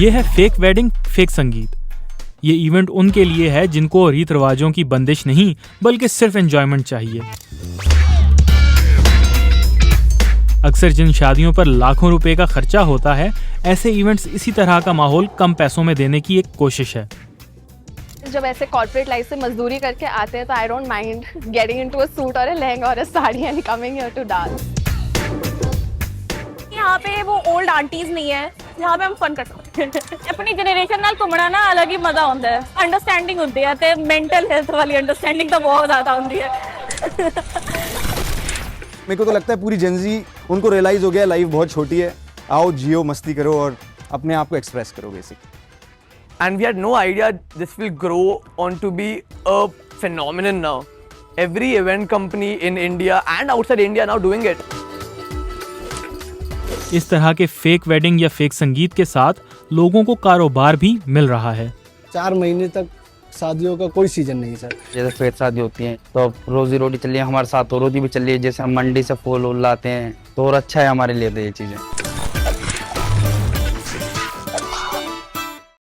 ये है fake wedding fake संगीत। ये इवेंट उनके लिए है जिनको रीत रिवाजों की बंदिश नहीं बल्कि सिर्फ एंजॉयमेंट चाहिए। अक्सर जिन शादियों पर लाखों रुपए का खर्चा होता है, ऐसे इवेंट्स इसी तरह का माहौल कम पैसों में देने की एक कोशिश है। जब ऐसे कॉर्पोरेट लाइफ से मजदूरी करके आते हैं तो I don't mind getting into a suit और अ लहंगा और a sari and coming here to dance. यहाँ पे वो ओल्ड आंटीज नहीं है, यहाँ पे हम फन कर सकते हैं। अपनी जनरेशन नाल घूमना ना अलग ही मजा आता है। अंडरस्टैंडिंग होती है ते मेंटल हेल्थ वाली अंडरस्टैंडिंग तो बहुत ज्यादा होती है। मेरे को तो लगता है पूरी जेनजी उनको रियलाइज हो गया लाइफ बहुत छोटी है, आओ जियो मस्ती करो और अपने आप को एक्सप्रेस करो basic. And we had no idea this will grow on to be a phenomenon now. Every event company in India and outside India now doing it. इस तरह के फेक वेडिंग या फेक संगीत के साथ लोगों को कारोबार भी मिल रहा है। 4 महीने तक शादियों का कोई सीजन नहीं सर। जैसे फेक शादी होती है तो अब रोजी रोटी चल रही है, हमारे साथ तो रोटी भी चल रही है। जैसे हम मंडी से फूल लाते हैं तो और अच्छा है हमारे लिए तो ये चीज़ें।